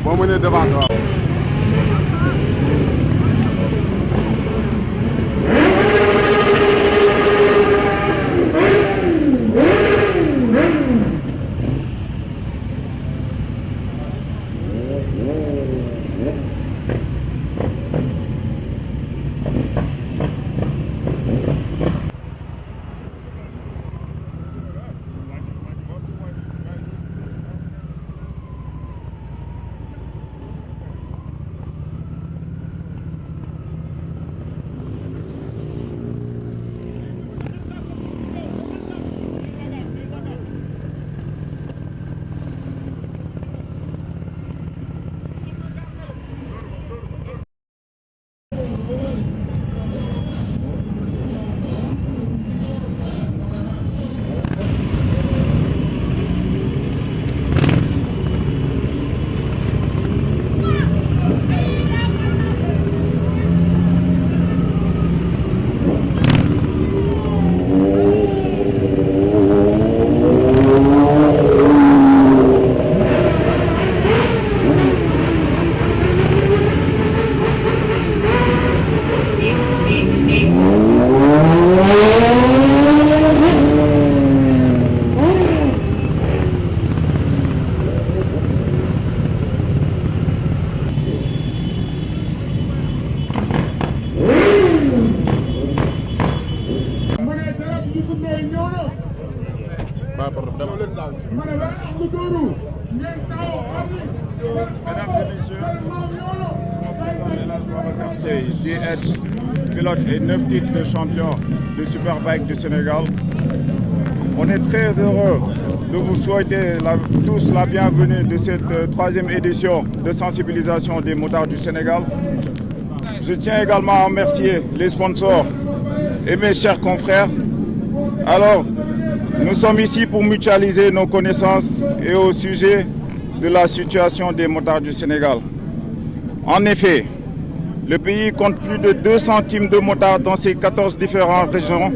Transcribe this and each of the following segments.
boo mënee devant waaw. Pilote et 9 titres de champion de Superbike du Sénégal. On est très heureux de vous souhaiter tous la bienvenue de cette 3e édition de sensibilisation des motards du Sénégal. Je tiens également à remercier les sponsors et mes chers confrères. Alors, nous sommes ici pour mutualiser nos connaissances et au sujet de la situation des motards du Sénégal. En effet, le pays compte plus de 200 teams de motards dans ses 14 différentes régions.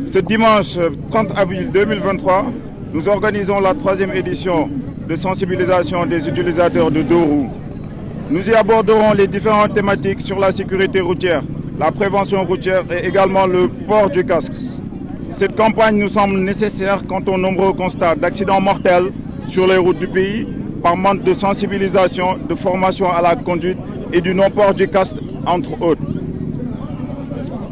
Ce dimanche 30 avril 2023, nous organisons la 3e édition de sensibilisation des utilisateurs de deux roues. Nous y aborderons les différentes thématiques sur la sécurité routière, la prévention routière et également le port du casque. Cette campagne nous semble nécessaire quant aux nombreux constats d'accidents mortels sur les routes du pays par manque de sensibilisation, de formation à la conduite et du non-port du casque, entre autres.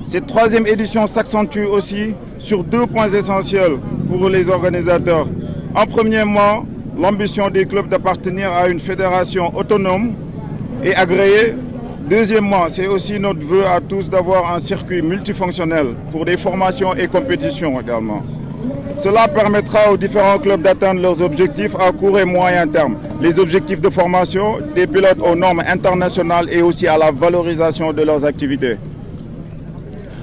Cette 3e édition s'accentue aussi sur 2 points essentiels pour les organisateurs. En premièrement, l'ambition des clubs d'appartenir à une fédération autonome et agréée. Deuxièmement, c'est aussi notre vœu à tous d'avoir un circuit multifonctionnel pour des formations et compétitions également. Cela permettra aux différents clubs d'atteindre leurs objectifs à court et moyen terme. Les objectifs de formation des pilotes aux normes internationales et aussi à la valorisation de leurs activités.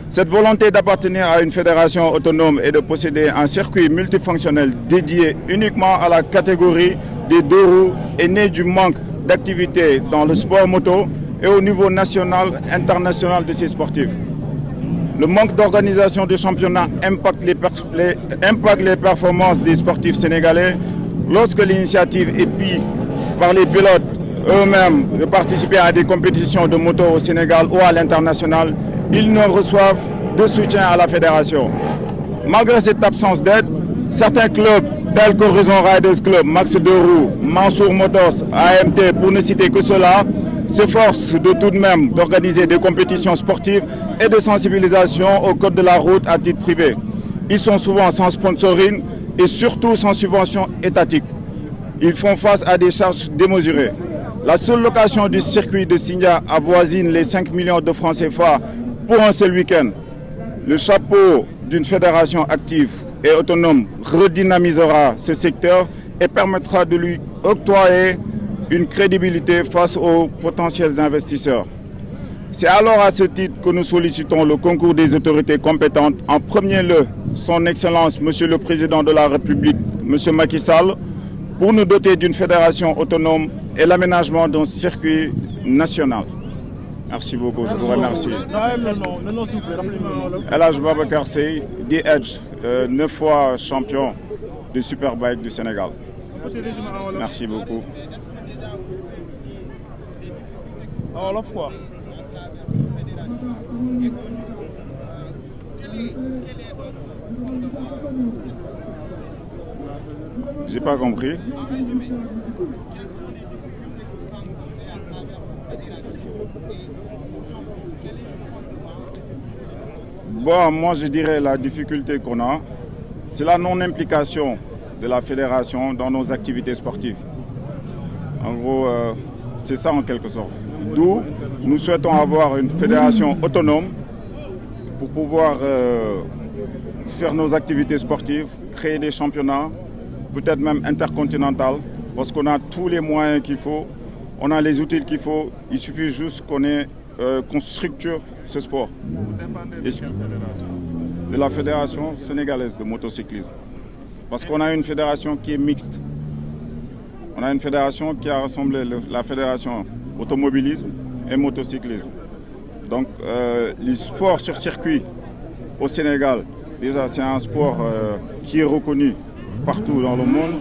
Cette volonté d'appartenir à une fédération autonome et de posséder un circuit multifonctionnel dédié uniquement à la catégorie des deux roues est née du manque d'activité dans le sport moto et au niveau national et international de ces sportifs. Le manque d'organisation du championnat impacte les performances des sportifs sénégalais. Lorsque l'initiative est prise par les pilotes eux-mêmes de participer à des compétitions de moto au Sénégal ou à l'international, ils ne reçoivent de soutien à la fédération. Malgré cette absence d'aide, certains clubs tels qu'Horizon Riders Club, Max Deroux, Mansour Motors, AMT, pour ne citer que cela, s'efforcent de tout de même d'organiser des compétitions sportives et de sensibilisation au code de la route à titre privé. Ils sont souvent sans sponsoring et surtout sans subvention étatique. Ils font face à des charges démesurées. La seule location du circuit de Signa avoisine les 5 millions de francs CFA pour un seul week-end. Le chapeau d'une fédération active et autonome redynamisera ce secteur et permettra de lui octroyer une crédibilité face aux potentiels investisseurs. C'est alors à ce titre que nous sollicitons le concours des autorités compétentes, en premier lieu son Excellence Monsieur le Président de la République, Monsieur Macky Sall, pour nous doter d'une fédération autonome et l'aménagement d'un circuit national. Merci beaucoup, je vous remercie. El Hadj Babacar Seye, The Edge, 9 fois champion de Superbike du Sénégal. Merci beaucoup. Wolof quoi. J'ai pas compris. Bon, moi je dirais la difficulté qu'on a, c'est la non-implication de la fédération dans nos activités sportives. En gros, c'est ça en quelque sorte. D'où nous souhaitons avoir une fédération autonome pour pouvoir faire nos activités sportives, créer des championnats, peut-être même intercontinental, parce qu'on a tous les moyens qu'il faut, on a les outils qu'il faut, il suffit juste qu'on structure ce sport. Vous dépendez de quelle fédération? De la fédération sénégalaise de motocyclisme. Parce qu'on a une fédération qui est mixte. On a une fédération qui a rassemblé la fédération automobilisme et motocyclisme. Donc les sports sur circuit au Sénégal, déjà c'est un sport qui est reconnu partout dans le monde.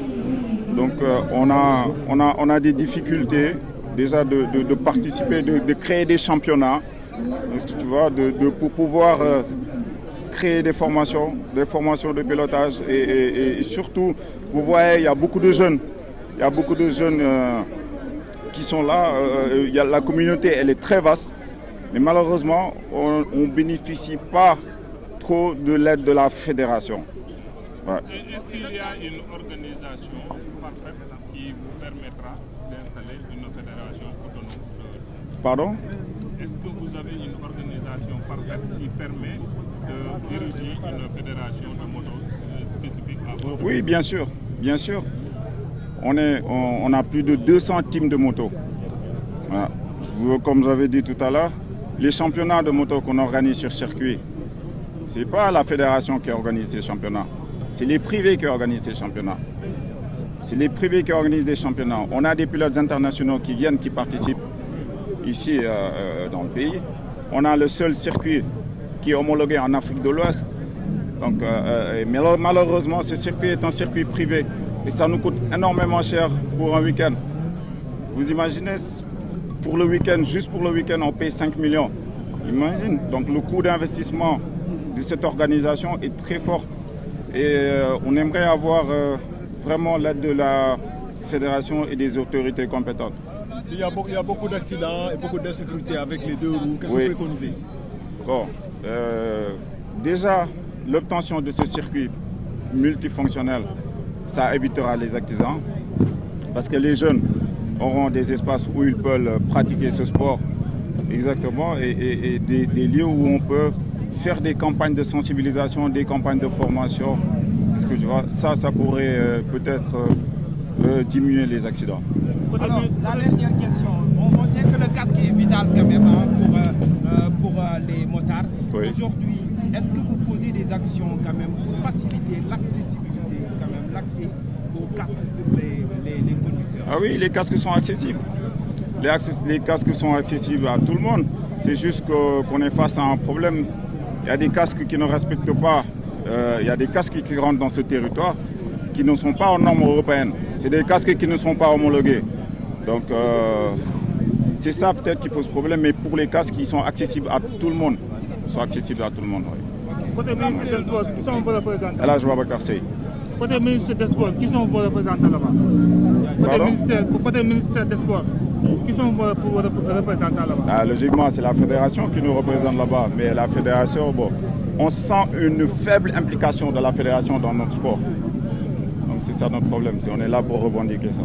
Donc on a des difficultés déjà de participer, de créer des championnats, tu vois, pour pouvoir créer des formations de pilotage et surtout, vous voyez, il y a beaucoup de jeunes, qui sont là. La communauté, elle est très vaste, mais malheureusement, on ne bénéficie pas trop de l'aide de la fédération. Ouais. Est-ce qu'il y a une organisation parfaite qui vous permettra d'installer une fédération autonome? Pardon? Est-ce que vous avez une organisation parfaite qui permet de diriger une fédération de moto spécifique à votre? Oui, bien sûr, bien sûr. On a plus de 200 teams de moto. Voilà. Comme j'avais dit tout à l'heure, les championnats de moto qu'on organise sur circuit, ce n'est pas la fédération qui organise ces championnats. C'est les privés qui organisent ces championnats. C'est les privés qui organisent des championnats. On a des pilotes internationaux qui viennent, qui participent ici dans le pays. On a le seul circuit qui est homologué en Afrique de l'Ouest. Donc, mais malheureusement, ce circuit est un circuit privé et ça nous coûte énormément cher pour un week-end. Vous imaginez, pour le week-end, juste pour le week-end, on paye 5 millions. Imagine. Donc le coût d'investissement de cette organisation est très fort. Et on aimerait avoir vraiment l'aide de la fédération et des autorités compétentes. Il y a beaucoup d'accidents et beaucoup d'insécurité avec les deux roues. Qu'est-ce que vous préconisez? Bon, déjà, l'obtention de ce circuit multifonctionnel, ça évitera les accidents parce que les jeunes auront des espaces où ils peuvent pratiquer ce sport exactement et des lieux où on peut faire des campagnes de sensibilisation, des campagnes de formation. Parce que tu vois, ça pourrait peut-être diminuer les accidents. Alors, la dernière question. On sait que le casque est vital quand même pour les motards. Oui. Aujourd'hui, est-ce que vous posez des actions quand même pour faciliter l'accessibilité, quand même, l'accès aux casques pour les conducteurs? Ah oui, les casques sont accessibles. Les casques sont accessibles à tout le monde. C'est juste qu'on est face à un problème. Il y a des casques qui ne respectent pas. Il y a des casques qui rentrent dans ce territoire qui ne sont pas aux normes européennes. C'est des casques qui ne sont pas homologués. Donc c'est ça peut-être qui pose problème, mais pour les casques, ils sont accessibles à tout le monde. Ils sont accessibles à tout le monde, oui. Côté ministre des Sports, qui sont vos représentants? El Hadj Babacar Seye. Côté ministre des Sports, qui sont vos représentants là-bas? Côté ministère des Sports, qui sont vos représentants là-bas? Ah, logiquement, c'est la fédération qui nous représente là-bas. Mais la fédération, bon, on sent une faible implication de la fédération dans notre sport. Donc c'est ça notre problème, on est là pour revendiquer ça.